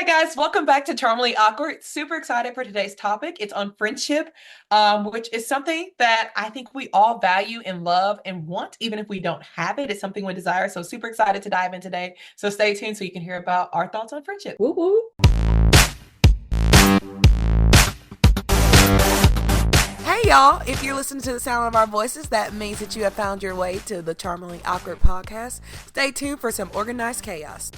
Hey guys, welcome back to Charmingly Awkward. Super excited for today's topic. It's on friendship, which is something that I think we all value and love and want, even if we don't have it. It's something we desire. So super excited to dive in today. So stay tuned so you can hear about our thoughts on friendship. Woo woo. Hey y'all, if you're listening to the sound of our voices, that means that you have found your way to the Charmingly Awkward podcast. Stay tuned for some organized chaos.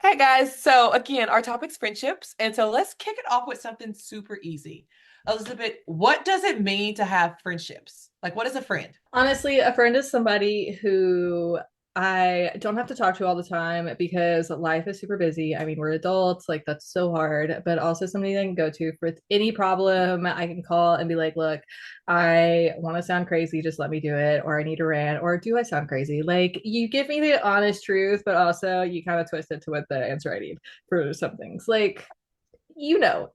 Hey guys, so again, our topic's friendships. And so let's kick it off with something super easy. Elizabeth, what does it mean to have friendships? Like, what is a friend? Honestly, a friend is somebody who I don't have to talk to all the time because life is super busy. I mean, we're adults, like that's so hard, but also somebody I can go to for any problem. I can call and be like, look, I want to sound crazy, just let me do it, or I need to rant, or do I sound crazy? Like you give me the honest truth, but also you kind of twist it to what the answer I need for some things. Like everybody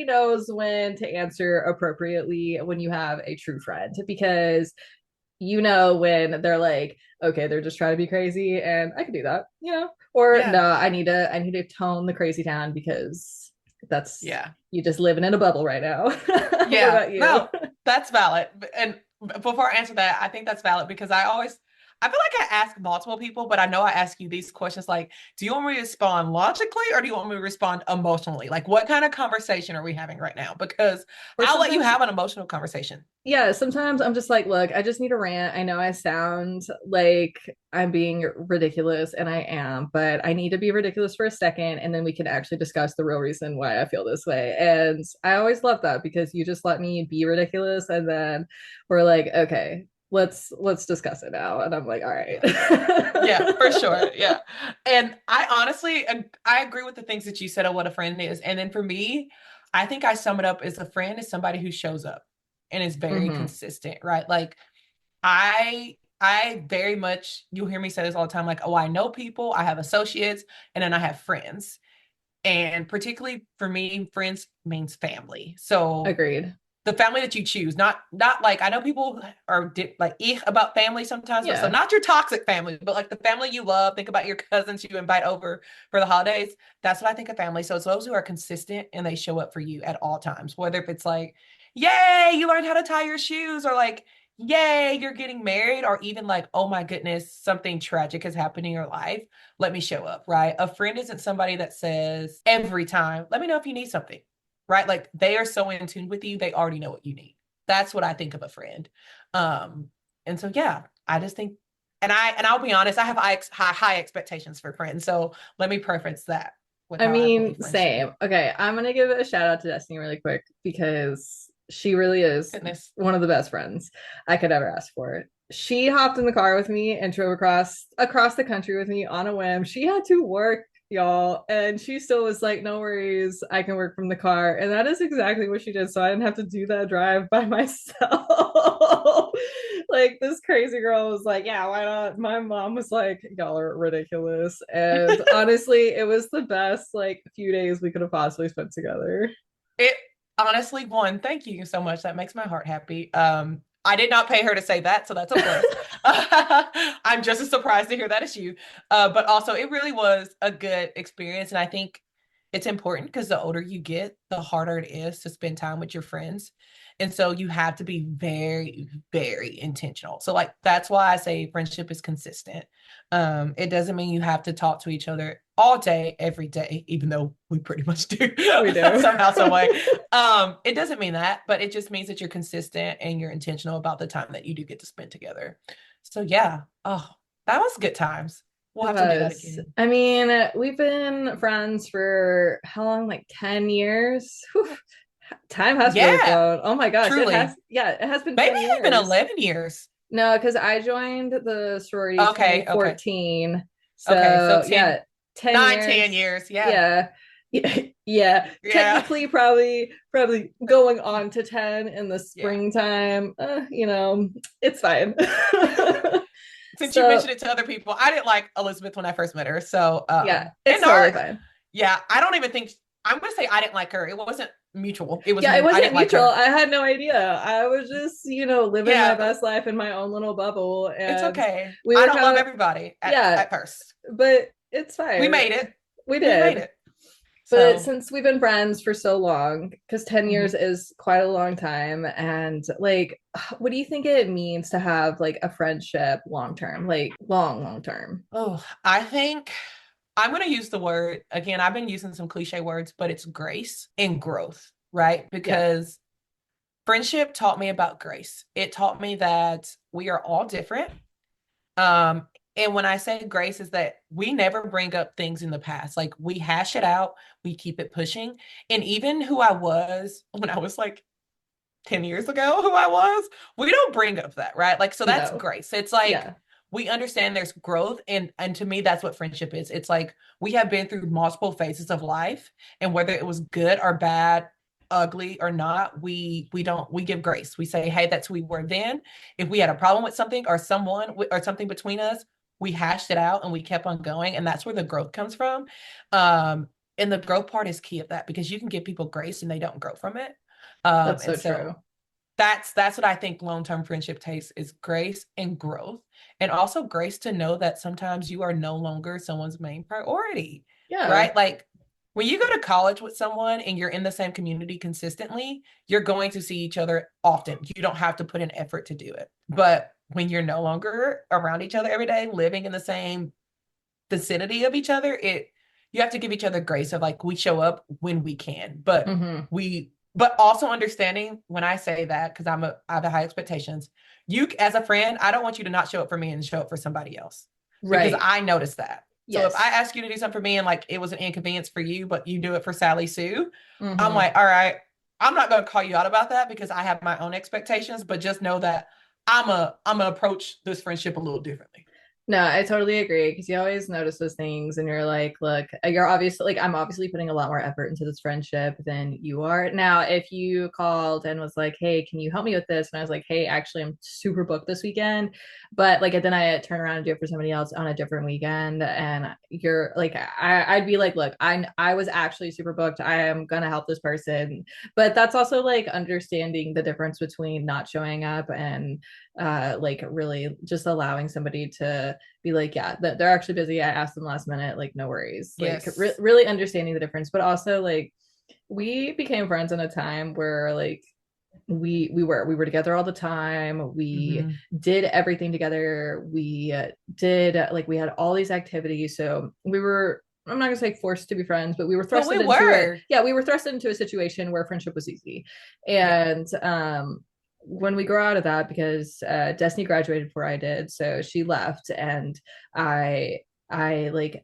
knows when to answer appropriately when you have a true friend because when they're like, okay, they're just trying to be crazy and I can do that, or Yeah. no, I need to tone the crazy down because that's Yeah. you just living in a bubble right now. What Yeah. about you? No, that's valid. And before I answer that, I think that's valid because I feel like I ask multiple people, but I know I ask you these questions like, do you want me to respond logically or do you want me to respond emotionally? Like, what kind of conversation are we having right now? Because Or I'll let you sometimes, have an emotional conversation. yeah, sometimes I'm just like, look, I just need a rant. I know I sound like I'm being ridiculous, and I am, but I need to be ridiculous for a second, and then we can actually discuss the real reason why I feel this way. And I always love that because you just let me be ridiculous, and then we're like, okay, let's discuss it now. And I'm like, all right. Yeah. Yeah, for sure. Yeah. And I honestly, I agree with the things that you said of what a friend is. And then for me, I think I sum it up as a friend is somebody who shows up and is very Hmm. consistent, right? Like I very much, you'll hear me say this all the time, like, oh, I know people, I have associates, and then I have friends. And particularly for me, friends means family. So Agreed. the family that you choose, not like I know people are like about family sometimes, but so Yeah. not your toxic family, but like the family you love. Think about your cousins you invite over for the holidays. That's what I think of family. So it's those who are consistent and they show up for you at all times, whether if it's like, yay, you learned how to tie your shoes, or like, yay, you're getting married, or even like, oh my goodness, something tragic has happened in your life. Let me show up, right? A friend isn't somebody that says every time, let me know if you need something, right? Like they are so in tune with you, they already know what you need. That's what I think of a friend. Um, and so yeah, I just think, and I'll be honest, I have high expectations for friends. So let me preference that with I how I believe mean, friends should same. be. Okay, I'm gonna give a shout out to Destiny really quick because she really is Goodness. one of the best friends I could ever ask for. She hopped in the car with me and drove across the country with me on a whim. She had to work, y'all, and she still was like, "No worries, I can work from the car." And that is exactly what she did, so I didn't have to do that drive by myself. Like this crazy girl was like, yeah, why not? My mom was like, y'all are ridiculous. And honestly, it was the best like few days we could have possibly spent together. It honestly, one, thank you so much. That makes my heart happy. I did not pay her to say that, so that's a plus. I'm just as surprised to hear that as you. But also, it really was a good experience, and I think it's important because the older you get, the harder it is to spend time with your friends. And so you have to be very, very intentional. So, like, that's why I say friendship is consistent. It doesn't mean you have to talk to each other all day, every day, even though we pretty much do We do. somehow, some way. It doesn't mean that, but it just means that you're consistent and you're intentional about the time that you do get to spend together. So yeah. Oh, that was good times. We'll It have to do that was. again. I mean, we've been friends for how long? Like 10 years. Whew. Time has really Yeah, flown. Oh my gosh, it has. truly. Yeah, it has been Maybe 10 even years. 11 years. No, because I joined the sorority Okay, okay. 2014. Okay, so So 10, yeah, 10 9, 10 years. years. Yeah. Yeah. Yeah, yeah. Yeah. Technically probably going on to 10 in the Yeah. springtime. It's fine. Since you So mentioned it to other people, I didn't like Elizabeth when I first met her. So, yeah, and it's totally our, fine. yeah, I don't even think, I'm going to say I didn't like her. It wasn't mutual. It was Yeah, it me. I wasn't didn't like mutual. her. I had no idea. I was just, living my Yeah, best life in my own little bubble. it's And okay. we I were don't love kind of, everybody yeah, at first. but It's We fine. made it. We We made did. it. But So, since we've been friends for so long, because 10 mhm. years is quite a long time, and like, what do you think it means to have like a friendship long term, like long term? Oh, I think I'm going to use the word again. I've been using some cliche words, but it's grace and growth, right? Yeah, Because friendship taught me about grace. It taught me that we are all different. Um, and when I say grace, is that we never bring up things in the past. Like we hash it out, we keep it pushing. And even who I was when I was like 10 years ago, who I was, we don't bring up that, right? Like, so that's no, grace. It's like yeah, we understand there's growth, and to me, that's what friendship is. It's like we have been through multiple phases of life, and whether it was good or bad, ugly or not, we don't we give grace. We say, hey, that's who we were then. If we had a problem with something or someone or something between us, we hashed it out and we kept on going, and that's where the growth comes from. Um, and the growth part is key of that because you can give people grace and they don't grow from it. that's And so true. so that's what I think long-term friendship takes is grace and growth. And also grace to know that sometimes you are no longer someone's main priority, Yeah, right? Like when you go to college with someone and you're in the same community consistently, you're going to see each other often. You don't have to put an effort to do it. But when you're no longer around each other every day, living in the same vicinity of each other, it you have to give each other grace of like we show up when we can, but also understanding when I say that because I have high expectations. You as a friend, I don't want you to not show up for me and show up for somebody else because right. I noticed that. So if I Yes. ask you to do something for me and like it was an inconvenience for you, but you do it for Sally Sue, I'm Mm-hmm. like, all right, I'm not going to call you out about that because I have my own expectations, but just know that I'm gonna approach this friendship a little differently. No, I totally agree because you always notice those things and you're like, look, you're obviously like, I'm obviously putting a lot more effort into this friendship than you are. Now, if you called and was like, hey, can you help me with this? And I was like, hey, actually, I'm super booked this weekend. But like, then I turn around and do it for somebody else on a different weekend. And you're like, I'd be like, look, I was actually super booked. I am going to help this person. But that's also like understanding the difference between not showing up and like really just allowing somebody to be like, yeah, they're actually busy. I asked them last minute, like, no worries. Like, Yes. really understanding the difference, but also like we became friends in a time where like we were together all the time. We Mm-hmm. did everything together. We did like we had all these activities. So we were. I'm not gonna say forced to be friends, but we were But we thrusted into it. were. Yeah, we were thrusted into a situation where friendship was easy, Yeah. and when we grow out of that, because Destiny graduated before I did, so she left, and I I like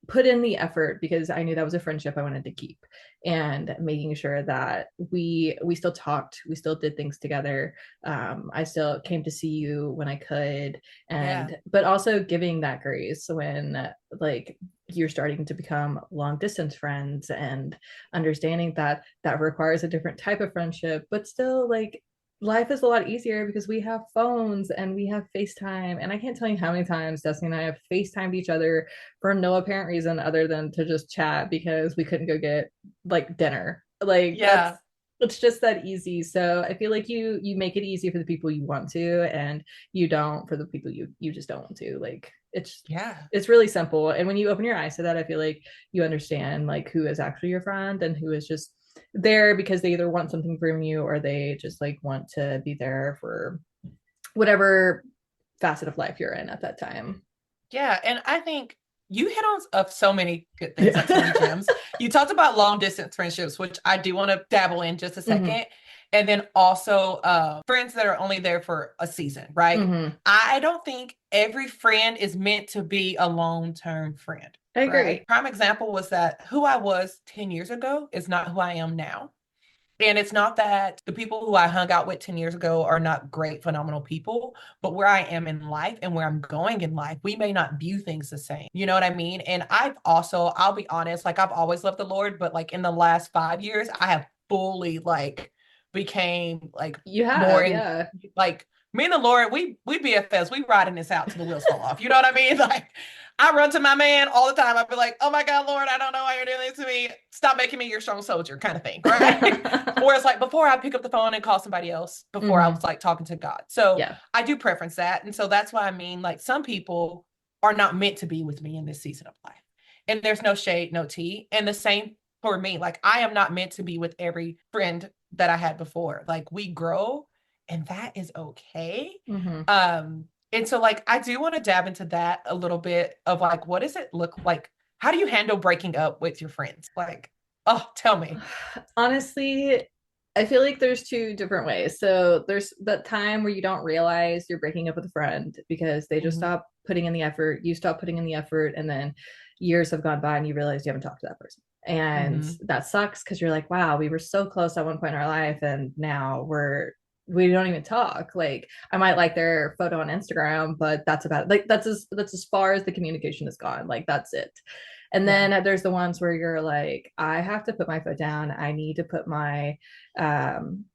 put in the effort because I knew that was a friendship I wanted to keep, and making sure that we still talked, we still did things together. I still came to see you when I could, Yeah. and but also giving that grace when like you're starting to become long distance friends and understanding that that requires a different type of friendship, but still like life is a lot easier because we have phones and we have FaceTime. And I can't tell you how many times Destiny and I have FaceTimed each other for no apparent reason other than to just chat because we couldn't go get like dinner. Like that's Yeah. it's just that easy. So I feel like you make it easy for the people you want to, and you don't for the people you just don't want to. Like Yeah. it's really simple. And when you open your eyes to that, I feel like you understand like who is actually your friend and who is just there because they either want something from you or they just like want to be there for whatever facet of life you're in at that time. Yeah. And I think you hit on of so many good things, like so many Yeah. gems. You talked about long distance friendships, which I do want to dabble in just a Mm-hmm. second. And then also friends that are only there for a season, right? Mm-hmm. I don't think every friend is meant to be a long-term friend, I right? agree. Prime example was that who I was 10 years ago is not who I am now. And it's not that the people who I hung out with 10 years ago are not great, phenomenal people, but where I am in life and where I'm going in life, we may not view things the same. You know what I mean? And I've also, I'll be honest, like I've always loved the Lord, but like in the last 5 years, I have fully like became like You more have, in yeah. like me and the Lord, we BFFs, we riding this out till the wheels fall off. You know what I mean? Like I run to my man all the time. I'd be like, oh my God, Lord, I don't know why you're doing this to me. Stop making me your strong soldier kind of thing. Right. Whereas like before I pick up the phone and call somebody else before I Mm-hmm. was like talking to God. So Yeah. I do preference that. And so that's why I mean, like some people are not meant to be with me in this season of life. And there's no shade, no tea. And the same for me. Like, I am not meant to be with every friend that I had before. Like, we grow, and that is okay. Mhm. And so like I do want to dab into that a little bit of like, what does it look like? How do you handle breaking up with your friends? Like, oh, tell me. Honestly, I feel like there's two different ways. So there's that time where you don't realize you're breaking up with a friend because they just Mhm. stop putting in the effort, you stop putting in the effort, and then years have gone by and you realize you haven't talked to that person. And Mhm. that sucks because you're like, wow, we were so close at one point in our life, and now we don't even talk. Like, I might like their photo on Instagram, but that's about it. Like, that's as far as the communication has gone. Like, that's it. And Yeah. then there's the ones where you're like, I have to put my foot down. I need to put my um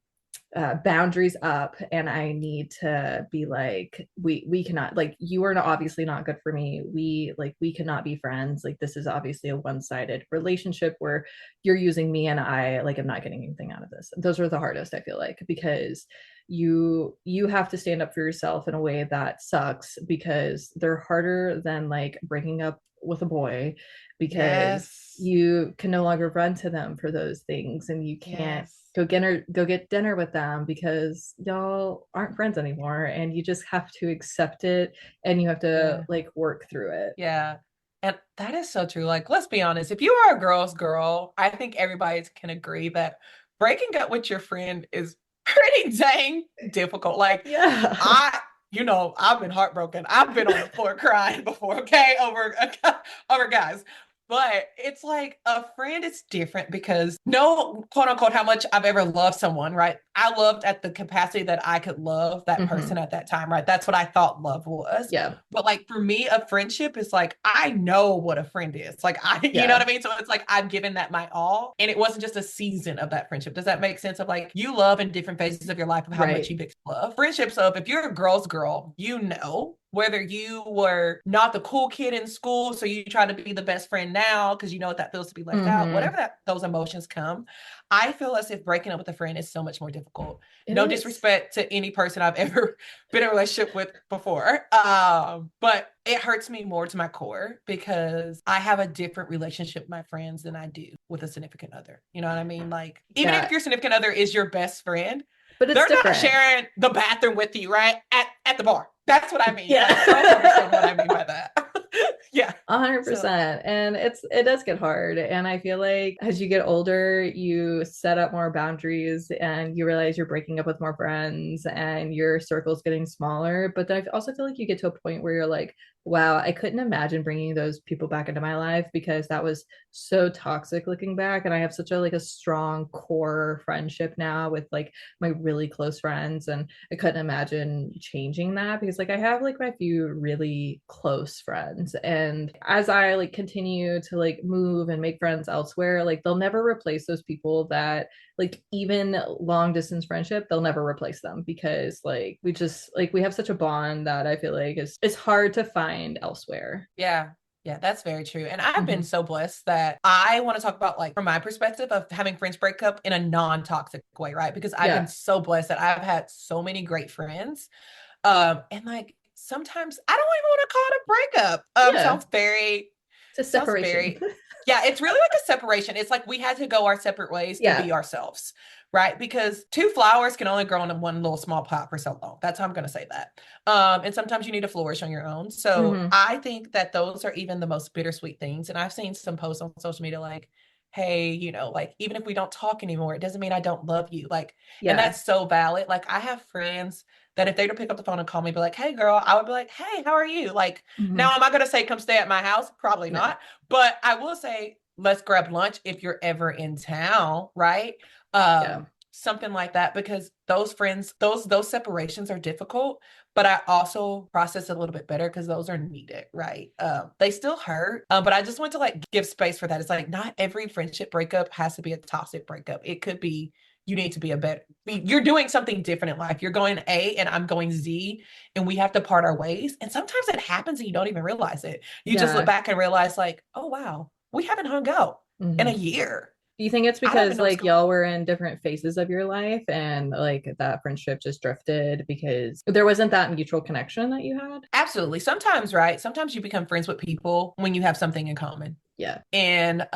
boundaries up, and I need to be like, we cannot, like, you are not, obviously not good for me. We cannot be friends. Like, this is obviously a one-sided relationship where you're using me, and I like am not getting anything out of this. Those are the hardest, I feel like, because you have to stand up for yourself in a way that sucks, because they're harder than like breaking up with a boy, because Yes. you can no longer run to them for those things, and you can't Yes. go get dinner with them because y'all aren't friends anymore, and you just have to accept it, and you have to Yeah. like work through it. Yeah. And that is so true. Like, let's be honest. If you are a girl's girl, I think everybody can agree that breaking up with your friend is pretty dang difficult. Like, Yeah. I, I've been heartbroken. I've been on the floor crying before, okay, over guys. But it's like a friend is different because no, quote unquote, how much I've ever loved someone, right? I loved at the capacity that I could love that person Hmm. at that time, right? That's what I thought love was. Yeah. But like for me, a friendship is like, I know what a friend is. Like, you know Yeah. what I mean? So it's like I've given that my all. And it wasn't just a season of that friendship. Does that make sense? Of like, you love in different phases of your life of how much Right. you love. Friendships of if you're a girl's girl, whether you were not the cool kid in school, so you try to be the best friend now because you know what that feels to be left out, Hmm. whatever those emotions come. I feel as if breaking up with a friend is so much more difficult. It No is. disrespect to any person I've ever been in a relationship with before. But it hurts me more to my core because I have a different relationship with my friends than I do with a significant other. You know what I mean? Like, even if Yeah, your significant other is your best friend, but it's they're not different. sharing the bathroom with you, right? At the bar. That's what I mean. Like, girls understand what Yeah. I mean by that. Yeah. A hundred So, percent. And it does get hard. And I feel like as you get older, you set up more boundaries, and you realize you're breaking up with more friends, and your circle's getting smaller. But then I also feel like you get to a point where you're like, wow, I couldn't imagine bringing those people back into my life, because that was so toxic looking back. And I have such a like a strong core friendship now with like my really close friends. And I couldn't imagine changing that, because like I have like my few really close friends, and as I like continue to like move and make friends elsewhere, like they'll never replace those people that, like, even long distance friendship, they'll never replace them, because like we just like we have such a bond that I feel like is it's hard to find elsewhere. yeah. Yeah, that's very true. And I've been Hmm. so blessed that I want to talk about, like, from my perspective of having friends break up in a non toxic way, right? Because I've been Yeah. so blessed that I've had so many great friends. And like sometimes I don't even want to call it a breakup. Yeah. It's a Sounds separation. very, yeah, it's really like a separation. It's like we had to go our separate ways to Yeah. be ourselves, right? Because two flowers can only grow in one little small pot for so long. That's how I'm going to say that. And sometimes you need to flourish on your own. So Hmm. I think that those are even the most bittersweet things. And I've seen some posts on social media like, hey, like even if we don't talk anymore, it doesn't mean I don't love you. Like, and Yeah. that's so valid. Like, I have friends that if they don't pick up the phone and call me, be like, hey, girl, I would be like, hey, how are you? Like, now, Hmm. am I going to say, come stay at my house? Probably No. not. But I will say, let's grab lunch if you're ever in town, right? Yeah. Something like that, because those friends, those separations are difficult, but I also process it a little bit better because those are needed, right? They still hurt, but I just want to like give space for that. It's like not every friendship breakup has to be a toxic breakup. It could be you need to be you're doing something different in life. You're going A and I'm going Z, and we have to part our ways. And sometimes it happens and you don't even realize it. You just look Yeah. back and realize, like, oh wow, we haven't hung out in a Hmm. year. Do you think it's I don't even because know what's like going on. y'all were in different phases of your life and like that friendship just drifted because there wasn't that mutual connection that you had? Absolutely. Sometimes, right? Sometimes you become friends with people when you have something in common. Yeah. And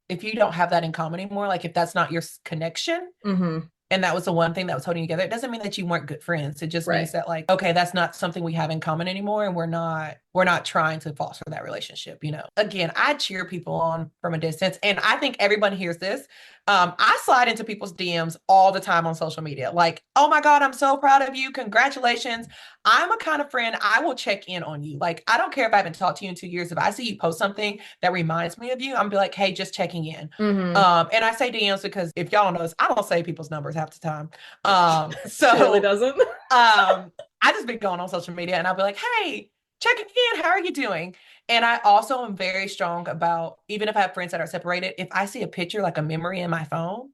if you don't have that in common anymore, like if that's not your connection, Mm-hmm. and that was the one thing that was holding you together, it doesn't mean that you weren't good friends. It just means Right. that like, okay, that's not something we have in common anymore, and we're not trying to foster that relationship. Again, I cheer people on from a distance, and I think everyone hears this. I slide into people's DMs all the time on social media, like, oh my God, I'm so proud of you, congratulations. I'm a kind of friend, I will check in on you. Like, I don't care if I haven't talked to you in 2 years. If I see you post something that reminds me of you, I'm be like, hey, just checking in. Mm-hmm. And I say DMs because if y'all don't know this, I don't say people's numbers half the time. She really So doesn't. I just been going on social media and I'll be like, hey, checking in, how are you doing? And I also am very strong about, even if I have friends that are separated, if I see a picture, like a memory in my phone,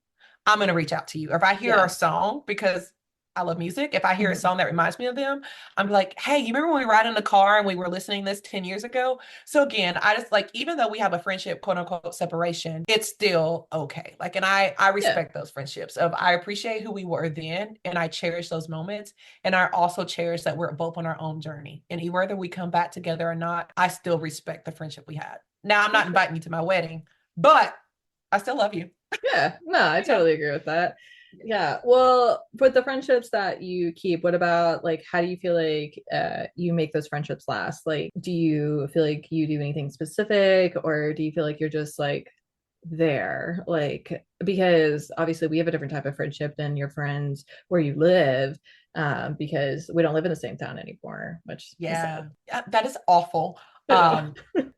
I'm going to reach out to you. Or if I hear a Yeah. song, because I love music, if I hear a Mm-hmm. song that reminds me of them, I'm like, hey, you remember when we ride in the car and we were listening to this 10 years ago? So again, I just like, even though we have a friendship, quote unquote, separation, it's still okay. Like, and I Yeah. respect those friendships of I appreciate who we were then and I cherish those moments. And I also cherish that we're both on our own journey. And whether we come back together or not, I still respect the friendship we had. Now I'm For not sure. inviting you to my wedding, but I still love you. Yeah. No, I You know, totally agree with that. Yeah. Well, with the friendships that you keep, what about like how do you feel like you make those friendships last? Like, do you feel like you do anything specific or do you feel like you're just like there? Like, because obviously we have a different type of friendship than your friends where you live, because we don't live in the same town anymore, which is sad. yeah, yeah, that is awful. I know. Um,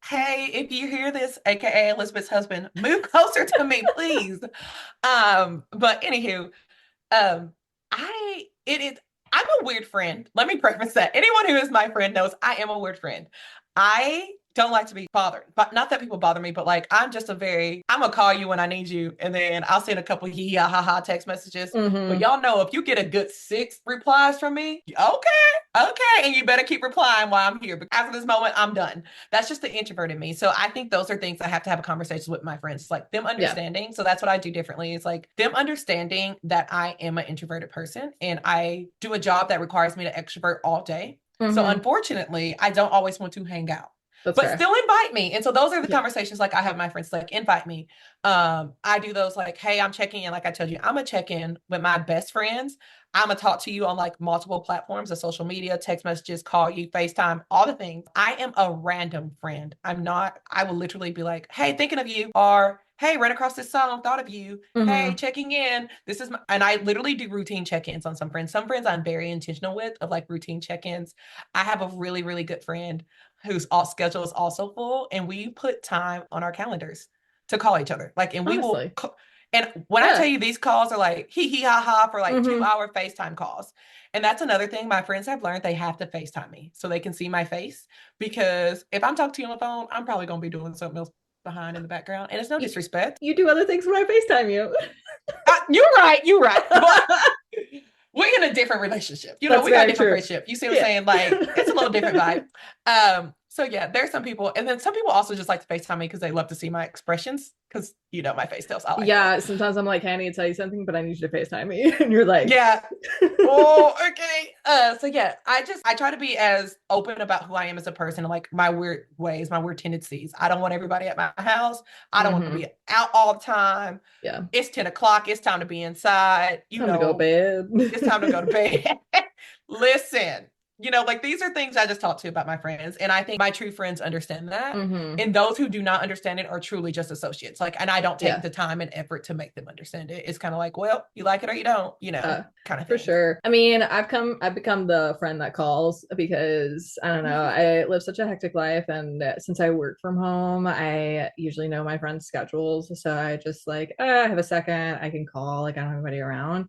hey, if you hear this, aka Elizabeth's husband, move closer to me, please. But anywho, um, it is I'm a weird friend. Let me preface that. Anyone who is my friend knows I am a weird friend. I don't like to be bothered, but not that people bother me, but like I'm gonna call you when I need you, and then I'll send a couple hee ha ha text messages. But Mm-hmm. y'all know if you get a good 6 replies from me, okay, and you better keep replying while I'm here. But after this moment, I'm done. That's just the introvert in me. So I think those are things I have to have a conversation with my friends, like them Yeah. understanding. So that's what I do differently. It's like them understanding that I am an introverted person and I do a job that requires me to extrovert all day. So Mm-hmm. unfortunately, I don't always want to hang out. That's But fair. still invite me. And so those are the Yeah. conversations like I have my friends like invite me. I do those like, hey, I'm checking in. Like I told you, I'm gonna check in with my best friends. I'm gonna talk to you on like multiple platforms of social media, text messages, call you, FaceTime, all the things. I am a random friend. I will literally be like, hey, thinking of you, or hey, ran across this song, thought of you. Hey, Mm-hmm. checking in. This is my, and I literally do routine check-ins on some friends. Some friends I'm very intentional with of like routine check-ins. I have a really, really good friend whose all schedule is also full, and we put time on our calendars to call each other. Like, and we will. Honestly. And when I tell Yeah. you these calls are like hee hee ha ha for like two Mm-hmm. hour FaceTime calls. And that's another thing my friends have learned. They have to FaceTime me so they can see my face. Because if I'm talking to you on the phone, I'm probably going to be doing something else behind in the background. And it's no You, disrespect. you do other things when I FaceTime you. You're right. You're right. But we're in a different relationship. That's We got a very different true. friendship. You see what I'm Yeah. saying? Like it's a little different vibe. So yeah, there's some people, and then some people also just like to FaceTime me because they love to see my expressions. Because my face tells all I feel. Yeah, sometimes I'm like, hey, I need to tell you something, but I need you to FaceTime me. And you're like, Yeah. Oh, okay. So yeah, I try to be as open about who I am as a person and like my weird ways, my weird tendencies. I don't want everybody at my house. I don't want to mm-hmm. be out all the time. Yeah, It's 10 o'clock. It's time to be inside. time to go to bed. It's time to go to bed. Listen, like these are things I just talk to about my friends. And I think my true friends understand that. Mm-hmm. And those who do not understand it are truly just associates. Like, and I don't take Yeah. the time and effort to make them understand it. It's kind of like, well, you like it or you don't, Uh, kind of for thing. sure. I mean, I've become the friend that calls because I don't know. I live such a hectic life, and since I work from home, I usually know my friends' schedules. So I just like, I have a second, I can call. Like I don't have anybody around.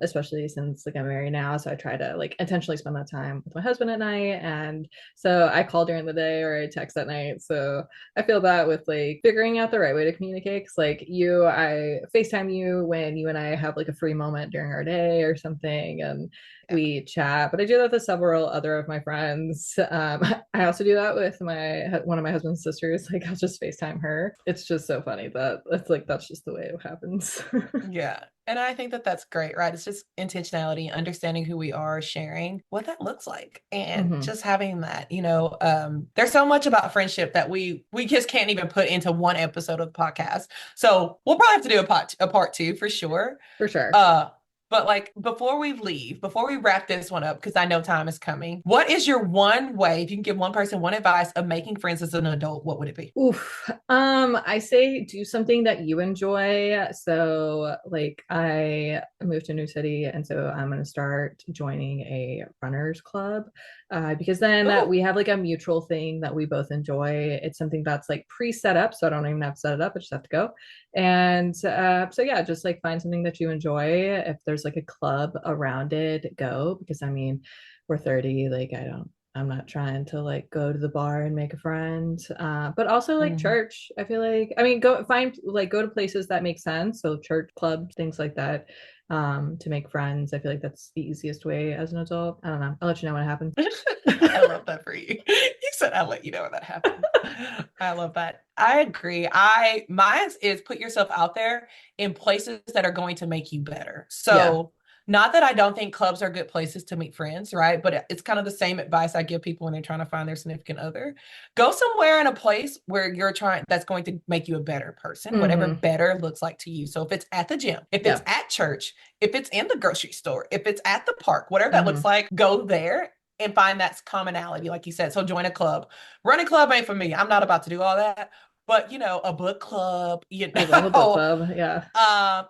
Especially since like I'm married now, so I try to like intentionally spend that time with my husband at night, and so I call during the day or I text at night. So I feel that with like figuring out the right way to communicate. Cause like I FaceTime you when you and I have like a free moment during our day or something. And we chat, but I do that with several other of my friends. I also do that with one of my husband's sisters. Like, I'll just FaceTime her. It's just so funny that it's like that's just the way it happens. Yeah. And I think that that's great, right? It's just intentionality, understanding who we are, sharing what that looks like, and Mhm. just having that, there's so much about friendship that we just can't even put into one episode of the podcast. So we'll probably have to do a part two for sure. For sure. Uh, but like before we wrap this one up, because I know time is coming, what is your one way, if you can give one person one advice of making friends as an adult, what would it be? Oof. I say do something that you enjoy. So like I moved to a new city and so I'm gonna start joining a runners club. Because then Oh, we have like a mutual thing that we both enjoy. It's something that's like pre-set up, so I don't even have to set it up, I just have to go. And so yeah, just like find something that you enjoy. If there's like a club around it, go, because I mean we're 30, like I'm not trying to like go to the bar and make a friend. But also like mhm. church. I feel like go to places that make sense. So church, clubs, things like that. To make friends. I feel like that's the easiest way as an adult. I don't know. I'll let you know when it happens. I love that for you. You said I'll let you know when that happens. I love that. I agree. Mine is put yourself out there in places that are going to make you better. Yeah. So not that I don't think clubs are good places to meet friends, right? But it's kind of the same advice I give people when they're trying to find their significant other. Go somewhere in a place where that's going to make you a better person, whatever Mm-hmm. better looks like to you. So if it's at the gym, if it's Yeah. at church, if it's in the grocery store, if it's at the park, whatever that looks Mm-hmm. like, go there and find that commonality, like you said. So join a club. Running club ain't for me. I'm not about to do all that. But a book club, I love a book club. Yeah.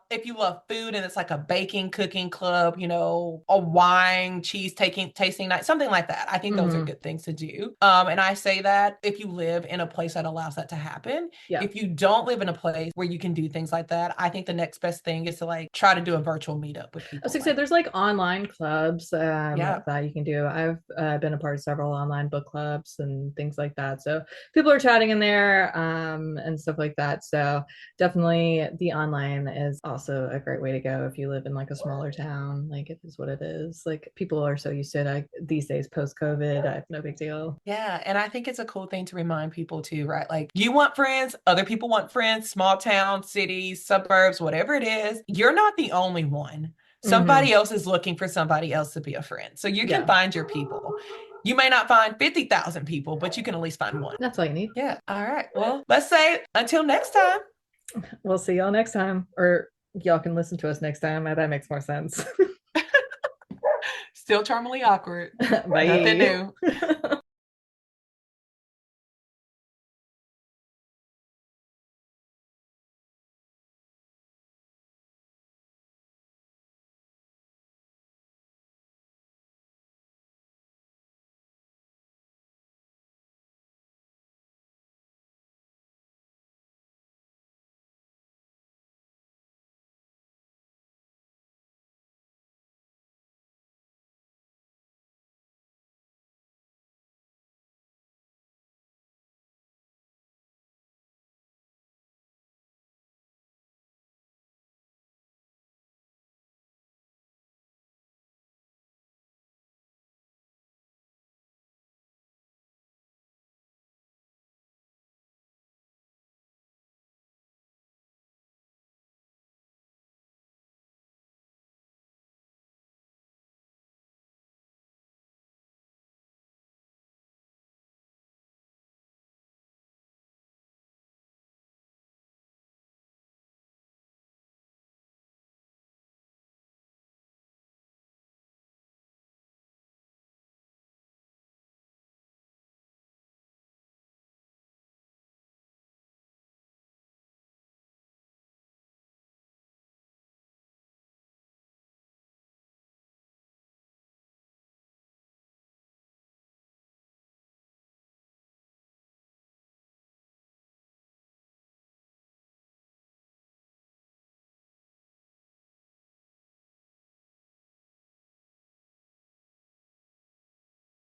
if you love food and it's like a baking, cooking club, a wine, cheese tasting night, something like that. I think those are Mm-hmm. good things to do. And I say that if you live in a place that allows that to happen. Yeah. If you don't live in a place where you can do things like that, I think the next best thing is to like try to do a virtual meetup with I was people. gonna say Like, there's like online clubs yeah. that you can do. I've been a part of several online book clubs and things like that. So people are chatting in there and stuff like that. So definitely the online is also a great way to go if you live in like a smaller town. Like it is what it is. Like people are so used to it these days post COVID. I have no big deal. Yeah, and I think it's a cool thing to remind people too, right? Like you want friends, other people want friends, small town, cities, suburbs, whatever it is. You're not the only one. Mm-hmm. Somebody else is looking for somebody else to be a friend. So you can Yeah, find your people. You may not find 50,000 people, but you can at least find one. that's all you need. Yeah. All right. Well, let's say until next time. We'll see y'all next time, or y'all can listen to us next time. That makes more sense. Still terminally awkward. Nothing Bye. new.